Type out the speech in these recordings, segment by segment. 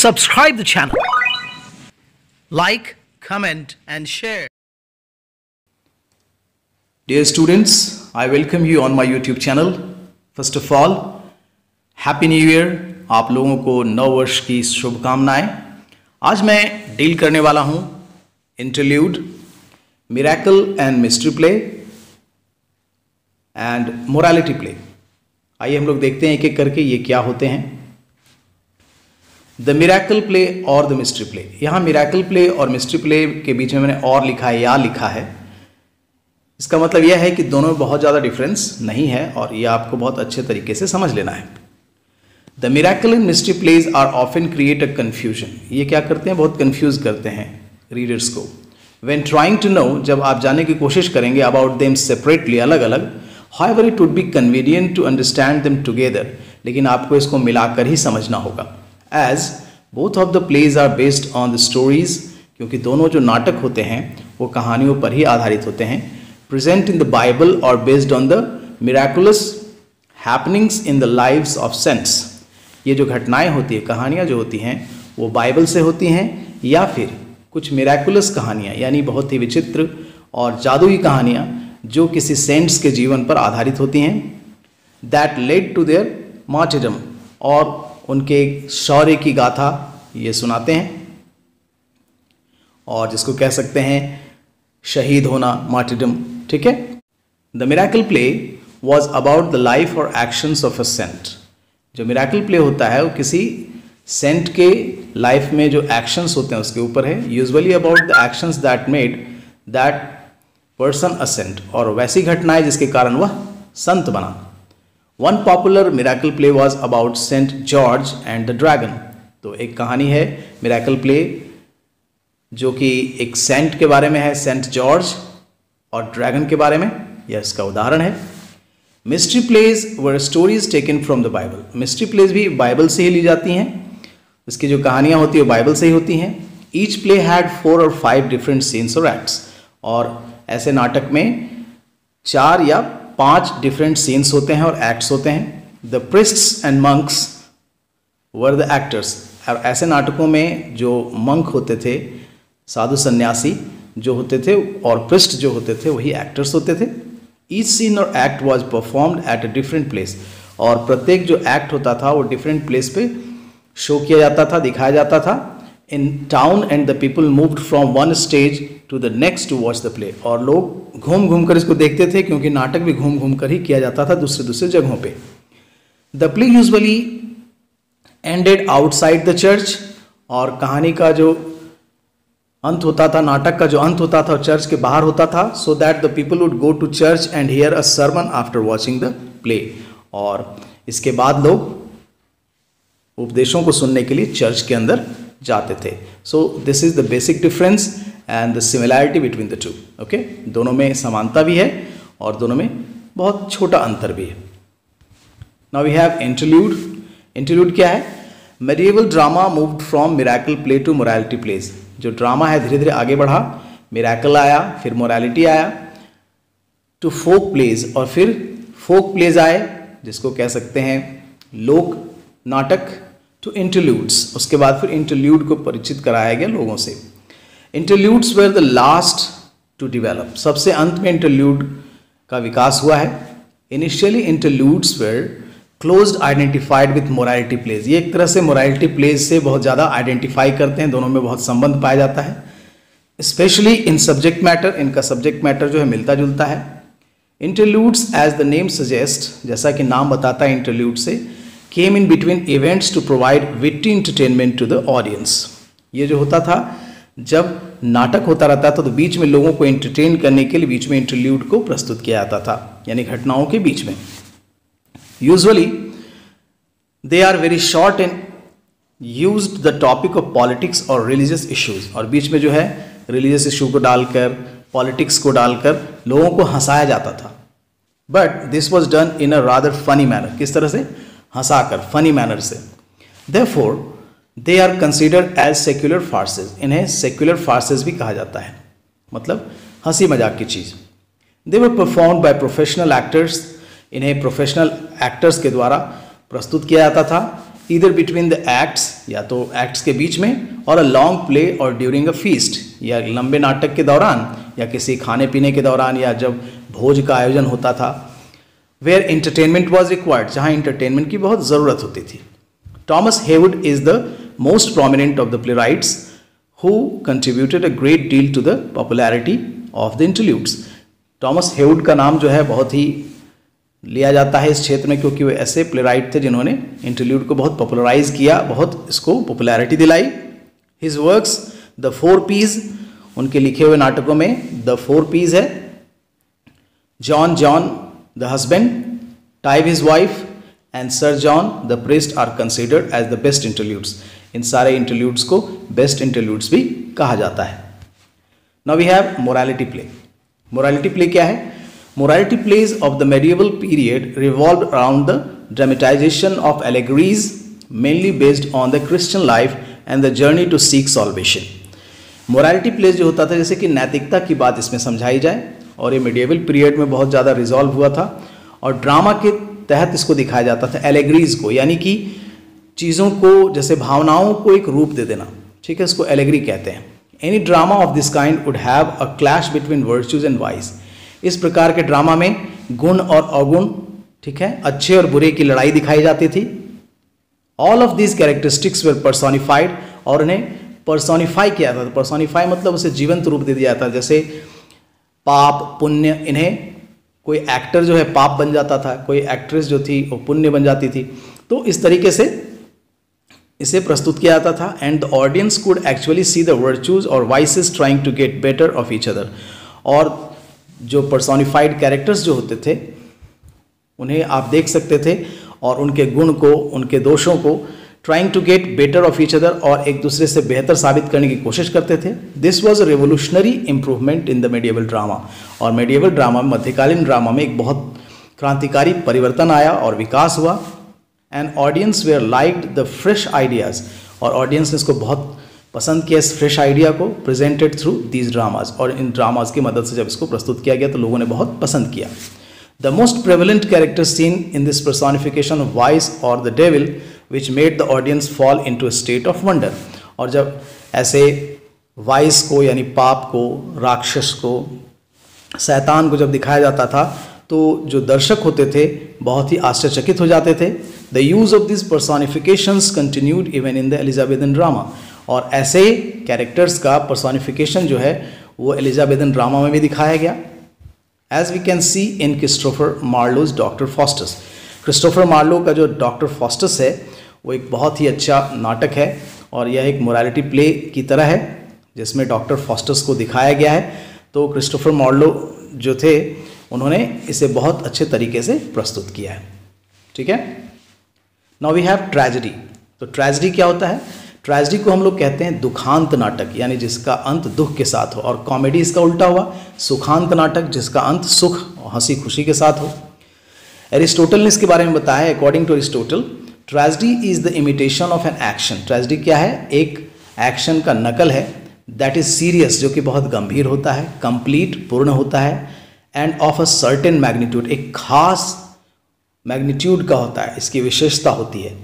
subscribe the channel, like, comment and share. Dear students, I welcome you on my YouTube channel. First of all, Happy New Year. आप लोगों को नव वर्ष की शुभकामनाएं। आज मैं डील करने वाला हूं interlude, miracle and mystery play and morality play. आइए हम लोग देखते हैं एक एक करके ये क्या होते हैं। द मिरेकल प्ले और द मिस्ट्री प्ले। यहाँ मिरेकल प्ले और मिस्ट्री प्ले के बीच में मैंने और लिखा है या लिखा है। इसका मतलब यह है कि दोनों में बहुत ज़्यादा डिफरेंस नहीं है और ये आपको बहुत अच्छे तरीके से समझ लेना है। The miracle and mystery plays are often create a confusion. ये क्या करते हैं, बहुत कन्फ्यूज करते हैं रीडर्स को। व्हेन ट्राइंग टू नो, जब आप जानने की कोशिश करेंगे अबाउट देम सेपरेटली, अलग अलग, however it would be convenient to understand them together, लेकिन आपको इसको मिलाकर ही समझना होगा। As both of the plays are based on the stories, क्योंकि दोनों जो नाटक होते हैं वो कहानियों पर ही आधारित होते हैं। प्रेजेंट इन द बाइबल और based on the miraculous happenings in the lives of cents. ये जो घटनाएं होती है, कहानियाँ जो होती हैं, वो बाइबल से होती हैं या फिर कुछ मिराकुलस कहानियाँ, यानी बहुत ही विचित्र और जादुई कहानियाँ जो किसी सेंट्स के जीवन पर आधारित होती हैं। दैट लेड टू देयर मार्टिरडम, और उनके शौर्य की गाथा ये सुनाते हैं, और जिसको कह सकते हैं शहीद होना, मार्टिरडम। ठीक है। The miracle play was about the life और एक्शंस ऑफ अ सेंट। जो मिरेकल प्ले होता है वो किसी सेंट के लाइफ में जो एक्शंस होते हैं उसके ऊपर है। Usually about the actions that made that person a saint, और वैसी घटनाएं जिसके कारण वह संत बना। One popular miracle play was about Saint George and the dragon. तो एक कहानी है मिरेकल प्ले जो कि एक सेंट के बारे में है, सेंट जॉर्ज, और ड्रैगन के बारे में, यह इसका उदाहरण है। Mystery plays were stories taken from the Bible. Mystery plays भी बाइबल से ही ली जाती हैं, इसकी जो कहानियाँ होती है वो बाइबल से ही होती हैं। Each play had 4 or 5 different scenes और एक्ट्स, और ऐसे नाटक में 4 या 5 डिफरेंट सीन्स होते हैं और एक्ट्स होते हैं। The priests and monks were the actors. और ऐसे नाटकों में जो मंक होते थे, साधु सन्यासी जो होते थे, और प्रिस्ट जो होते थे, वही एक्टर्स होते थे। ईच सीन और act was performed at a different place, और प्रत्येक जो एक्ट होता था वो डिफरेंट प्लेस पे शो किया जाता था, दिखाया जाता था। In town and the people moved from one stage to the next to watch the play. और लोग घूम घूम कर इसको देखते थे, क्योंकि नाटक भी घूम घूम कर ही किया जाता था दूसरे दूसरे जगहों पे। The play usually ended outside the church, और कहानी का जो अंत होता था, नाटक का जो अंत होता था, चर्च के बाहर होता था, so that the people would go to church and hear a sermon after watching the play. और इसके बाद लोग उपदेशों को सुनने के लिए चर्च के अंदर जाते थे। So this is the basic difference and the similarity between the two. Okay, दोनों में समानता भी है और दोनों में बहुत छोटा अंतर भी है। Now we have interlude. Interlude क्या है? Medieval drama moved from miracle play to morality plays. जो ड्रामा है धीरे धीरे आगे बढ़ा, मिरेकल आया, फिर मोरालिटी आया, टू फोक प्लेज, और फिर फोक प्लेज आए जिसको कह सकते हैं लोक नाटक, टू इंटरल्यूड्स। उसके बाद फिर इंटरल्यूड को परिचित कराया गया लोगों से। Interludes were the last to develop. सबसे अंत में इंटरल्यूड का विकास हुआ है। Initially interludes were closed identified with morality plays. ये एक तरह से मोरालिटी प्लेज से बहुत ज़्यादा आइडेंटिफाई करते हैं, दोनों में बहुत संबंध पाया जाता है। स्पेशली इन सब्जेक्ट मैटर, इनका सब्जेक्ट मैटर जो है मिलता जुलता है। Interludes as the name suggest, जैसा कि नाम बताता है इंटरल्यूड से, came in between events to provide witty entertainment to the audience. ये जो होता था, जब नाटक होता रहता था तो बीच में लोगों को एंटरटेन करने के लिए बीच में इंटरल्यूड को प्रस्तुत किया जाता था, यानी घटनाओं के बीच में। Usually they are very short and used the topic of politics और रिलीजियस इश्यूज, और बीच में जो है रिलीजियस इशू को डालकर, पॉलिटिक्स को डालकर लोगों को हंसाया जाता था। But this was done in a rather funny manner. किस तरह से? हंसाकर, फनी मैनर से। Therefore they are considered as secular farces. इन्हें सेक्युलर फार्सेज भी कहा जाता है, मतलब हंसी मजाक की चीज़। दे वर परफॉर्म्ड बाय प्रोफेशनल एक्टर्स। इन्हें प्रोफेशनल एक्टर्स के द्वारा प्रस्तुत किया जाता था। ईदर बिटवीन द एक्ट्स, या तो एक्ट्स के बीच में, और अ लॉन्ग प्ले और ड्यूरिंग अ फीस्ट, या लंबे नाटक के दौरान, या किसी खाने पीने के दौरान, या जब भोज का आयोजन होता था। वेयर एंटरटेनमेंट वॉज रिक्वायर्ड, जहाँ इंटरटेनमेंट की बहुत ज़रूरत होती थी। Thomas Heywood is the most prominent of the playwrights who contributed a great deal to the popularity of the interludes. Thomas Heywood का नाम जो है बहुत ही लिया जाता है इस क्षेत्र में, क्योंकि वो ऐसे प्ले राइट थे जिन्होंने इंटरल्यूड को बहुत पॉपुलराइज किया, बहुत इसको पॉपुलैरिटी दिलाई। His works the four P's, उनके लिखे हुए नाटकों में द फोर पीज है John John the husband, Tyb his wife and sir John the priest are considered as the best interludes. इन सारे इंटरल्यूड्स को बेस्ट इंटरल्यूड्स भी कहा जाता है। Now we have morality play. Morality play क्या है? Morality plays of the medieval period revolved around the dramatization of allegories mainly based on the Christian life and the journey to seek salvation. Morality plays जो होता था, जैसे कि नैतिकता की बात इसमें समझाई जाए, और ये medieval period में बहुत ज़्यादा रिजॉल्व हुआ था, और ड्रामा के तहत इसको दिखाया जाता था एलेगरीज को, यानी कि चीज़ों को, जैसे भावनाओं को एक रूप दे देना, ठीक है, इसको एलेगरी कहते हैं। Any drama of this kind would have a clash between virtues and vice. इस प्रकार के ड्रामा में गुण और अवगुण, ठीक है, अच्छे और बुरे की लड़ाई दिखाई जाती थी। All of these characteristics were personified, और उन्हें पर्सोनिफाई किया था। पर्सोनिफाई मतलब उसे जीवंत रूप दे दिया जाता, जैसे पाप पुण्य, इन्हें कोई एक्टर जो है पाप बन जाता था, कोई एक्ट्रेस जो थी वो पुण्य बन जाती थी। तो इस तरीके से इसे प्रस्तुत किया जाता था। And the audience could actually see the virtues और vices trying to get better of each other. और जो पर्सोनिफाइड कैरेक्टर्स जो होते थे उन्हें आप देख सकते थे, और उनके गुण को, उनके दोषों को trying to get better of each other, और एक दूसरे से बेहतर साबित करने की कोशिश करते थे। This was a revolutionary improvement in the medieval drama. और मेडिएवल ड्रामा में, मध्यकालीन ड्रामा में एक बहुत क्रांतिकारी परिवर्तन आया और विकास हुआ। And audience were liked the fresh ideas, और ऑडियंस ने इसको बहुत पसंद किया, इस फ्रेश आइडिया को, प्रेजेंटेड थ्रू दीज ड्रामाज, और इन ड्रामाज की मदद से जब इसको प्रस्तुत किया गया तो लोगों ने बहुत पसंद किया। The most prevalent character seen in this personification of vice और the devil which made the audience fall into state of wonder. और जब ऐसे वाइस को, यानी पाप को, राक्षस को, शैतान को जब दिखाया जाता था तो जो दर्शक होते थे बहुत ही आश्चर्यचकित हो जाते थे। The use of this personifications continued even in the Elizabethan drama, और ऐसे कैरेक्टर्स का पर्सोनिफिकेशन जो है वो एलिजाबेथन ड्रामा में भी दिखाया गया। As we can see in Christopher Marlowe's Doctor Faustus. Christopher Marlowe का जो डॉक्टर फॉस्टस है वो एक बहुत ही अच्छा नाटक है, और यह एक मोरालिटी प्ले की तरह है जिसमें डॉक्टर फॉस्टस को दिखाया गया है। तो क्रिस्टोफर मार्लो जो थे उन्होंने इसे बहुत अच्छे तरीके से प्रस्तुत किया है, ठीक है। Now we have tragedy. तो ट्रेजेडी क्या होता है? ट्रेजेडी को हम लोग कहते हैं दुखांत नाटक, यानी जिसका अंत दुख के साथ हो, और कॉमेडी इसका उल्टा हुआ सुखांत नाटक, जिसका अंत सुख और हंसी खुशी के साथ हो। एरिस्टोटल ने इसके बारे में बताया, according to Aristotle, tragedy is the imitation of an action. Tragedy क्या है? एक एक्शन का नकल है, दैट इज सीरियस, जो कि बहुत गंभीर होता है, कंप्लीट, पूर्ण होता है, end of a certain magnitude, एक खास मैग्नीट्यूड का होता है, इसकी विशेषता होती है।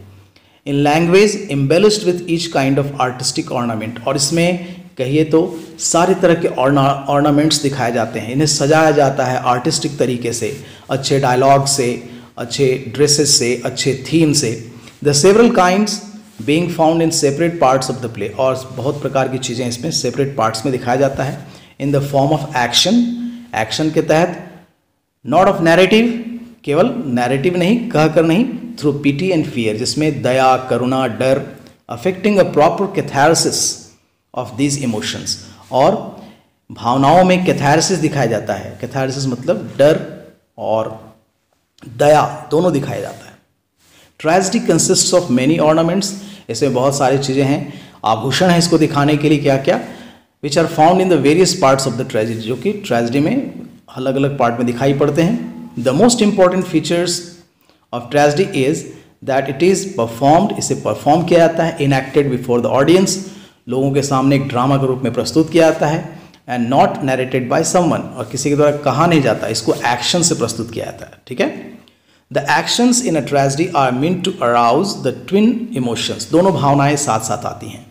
In language embellished with each kind of artistic ornament, और इसमें कहिए तो सारे तरह के ऑर्नामेंट्स दिखाए जाते हैं, इन्हें सजाया जाता है आर्टिस्टिक तरीके से, अच्छे डायलॉग से, अच्छे ड्रेसेस से, अच्छे थीम से। The several kinds being found in separate parts of the play, और बहुत प्रकार की चीज़ें इसमें सेपरेट पार्ट्स में दिखाया जाता है। In the form of action, action के तहत, नॉट ऑफ नैरेटिव, केवल नैरेटिव नहीं, कहकर नहीं, थ्रू पिटी एंड फियर, जिसमें दया, करुणा, डर, affecting a proper catharsis of these emotions, और भावनाओं में कैथारसिस दिखाया जाता है। कैथारसिस मतलब डर और दया दोनों दिखाया जाता है। Tragedy consists of many ornaments, इसमें बहुत सारी चीज़ें हैं, आभूषण है इसको दिखाने के लिए क्या क्या, which are found in the various parts of the tragedy, जो कि ट्रेजेडी में अलग अलग पार्ट में दिखाई पड़ते हैं। The most important features of tragedy is that it is performed, इसे परफॉर्म किया जाता है, इनएक्टेड बिफोर द ऑडियंस, लोगों के सामने एक ड्रामा के रूप में प्रस्तुत किया जाता है, and not narrated by someone, और किसी के द्वारा कहा नहीं जाता, इसको एक्शन से प्रस्तुत किया जाता है, ठीक है। The actions in a tragedy are meant to arouse the twin emotions. दोनों भावनाएं साथ साथ आती हैं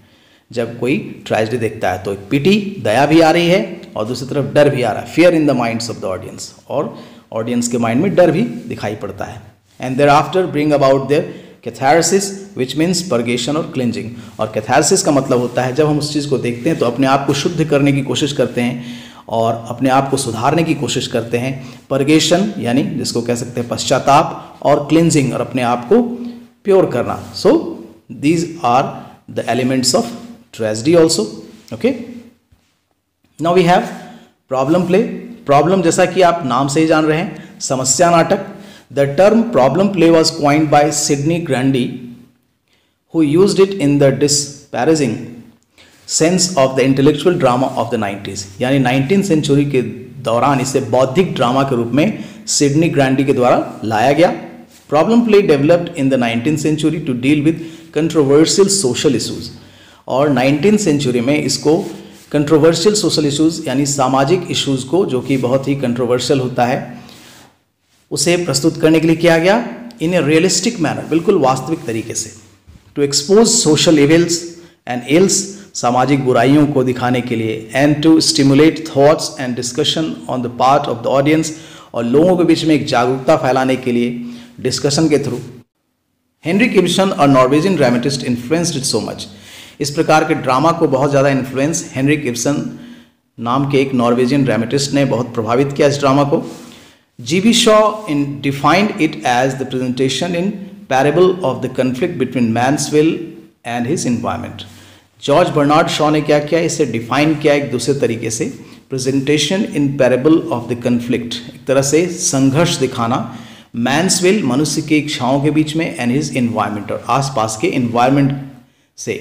जब कोई ट्रेजेडी देखता है, तो एक पिटी, दया भी आ रही है और दूसरी तरफ डर भी आ रहा है, fear in the minds of the audience, और ऑडियंस के माइंड में डर भी दिखाई पड़ता है। And thereafter bring about their catharsis which means purgation और क्लिंजिंग। और कैथारसिस का मतलब होता है जब हम उस चीज़ को देखते हैं तो अपने आप को शुद्ध करने की कोशिश करते हैं और अपने आप को सुधारने की कोशिश करते हैं। परगेशन यानी जिसको कह सकते हैं पश्चाताप, और क्लिंजिंग और अपने आप को प्योर करना। So these are the elements of tragedy also. Okay, now we have problem play. Problem जैसा कि आप नाम से ही जान रहे हैं, समस्या नाटक। The term problem play was coined by Sidney Grandy, who used it in the disparaging sense of the intellectual drama of the 90s। यानी 19th सेंचुरी के दौरान इसे बौद्धिक ड्रामा के रूप में सिडनी ग्रैंडी के द्वारा लाया गया। Problem play developed in the 19th century to deal with controversial social issues. और 19th सेंचुरी में इसको कंट्रोवर्शियल सोशल इशूज यानी सामाजिक इशूज को, जो कि बहुत ही कंट्रोवर्शियल होता है, उसे प्रस्तुत करने के लिए किया गया इन ए रियलिस्टिक मैनर, बिल्कुल वास्तविक तरीके से। To expose social evils and ills, सामाजिक बुराइयों को दिखाने के लिए। And to stimulate thoughts and discussion on the part of the audience, और लोगों के बीच में एक जागरूकता फैलाने के लिए डिस्कशन के थ्रू। हेनरिक इब्सन और Norwegian dramatist influenced it so much. इस प्रकार के ड्रामा को बहुत ज़्यादा इन्फ्लुएंस हेनरिक इब्सन नाम के एक नॉर्वेजियन ड्रामेटिस्ट ने बहुत प्रभावित किया इस ड्रामा को। G.B. Shaw defined it as the presentation in parable of the conflict between man's will and his environment। George Bernard Shaw ने क्या किया, इसे डिफाइन किया एक दूसरे तरीके से, presentation in parable of the conflict, एक तरह से संघर्ष दिखाना, मैंस विल मनुष्य की इच्छाओं के बीच में, एंड हिज एनवायरमेंट और आसपास के एनवायरमेंट से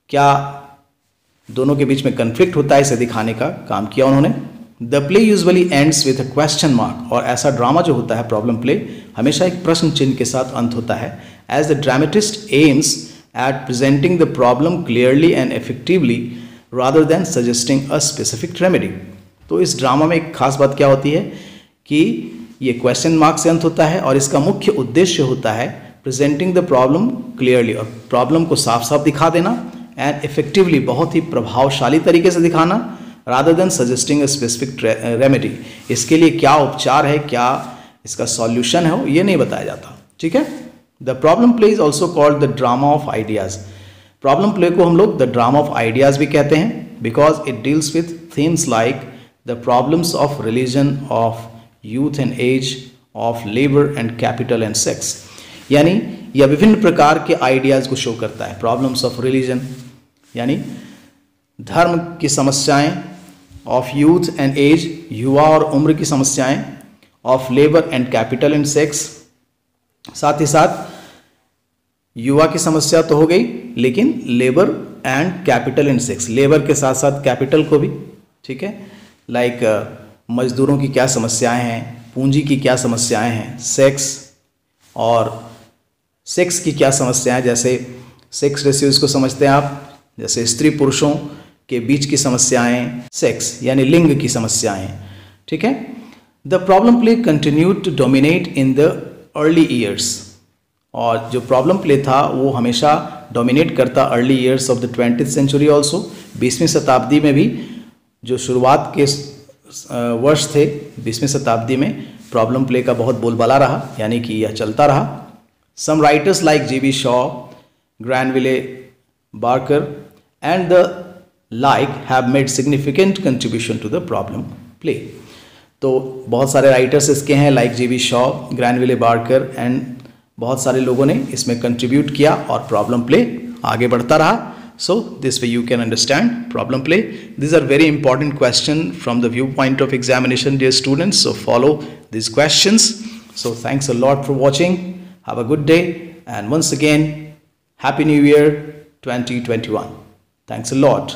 क्या दोनों के बीच में कन्फ्लिक्ट होता है, इसे दिखाने का काम किया उन्होंने। The play usually ends with a question mark, और ऐसा ड्रामा जो होता है प्रॉब्लम प्ले हमेशा एक प्रश्न चिन्ह के साथ अंत होता है। As the dramatist aims at presenting the problem clearly and effectively rather than suggesting a specific remedy. तो इस ड्रामा में एक खास बात क्या होती है कि ये क्वेश्चन मार्क से अंत होता है और इसका मुख्य उद्देश्य होता है प्रेजेंटिंग द प्रॉब्लम क्लियरली, और प्रॉब्लम को साफ साफ दिखा देना, एंड इफेक्टिवली बहुत ही प्रभावशाली तरीके से दिखाना, rather than suggesting a specific remedy. इसके लिए क्या उपचार है, क्या इसका सॉल्यूशन है, ये नहीं बताया जाता। ठीक है। The problem play is also called the drama of ideas. Problem play को हम लोग द ड्रामा ऑफ आइडियाज भी कहते हैं, because it deals with themes like the problems of religion, of youth and age, of labour and capital and sex. यानी यह विभिन्न प्रकार के आइडियाज को शो करता है। प्रॉब्लम्स ऑफ रिलीजन यानी धर्म की समस्याएं, ऑफ यूथ एंड एज युवा और उम्र की समस्याएं, of labour and capital and sex, साथ ही साथ युवा की समस्या तो हो गई, लेकिन labour and capital and sex, labour के साथ साथ कैपिटल को भी, ठीक है, लाइक मजदूरों की क्या समस्याएं हैं, पूंजी की क्या समस्याएं हैं, सेक्स और सेक्स की क्या समस्याएं, जैसे सेक्स रेशियोज को समझते हैं आप, जैसे स्त्री पुरुषों के बीच की समस्याएं, सेक्स यानी लिंग की समस्याएं। ठीक है। The problem play continued to dominate in the early years, और जो प्रॉब्लम प्ले था वो हमेशा डोमिनेट करता early years of the 20th century also. 20वीं शताब्दी में भी जो शुरुआत के वर्ष थे 20वीं शताब्दी में प्रॉब्लम प्ले का बहुत बोलबाला रहा, यानी कि यह चलता रहा। Some writers like G.B. Shaw, Granville Barker and the like have made significant contribution to the problem play। तो बहुत सारे राइटर्स इसके हैं like G.B. Shaw, Granville Barker and बहुत सारे लोगों ने इसमें कंट्रीब्यूट किया और प्रॉब्लम प्ले आगे बढ़ता रहा। So this way you can understand problem play. These are very important questions from the viewpoint of examination, dear students. So follow these questions. So thanks a lot for watching. Have a good day, and once again, Happy New Year 2021. Thanks a lot.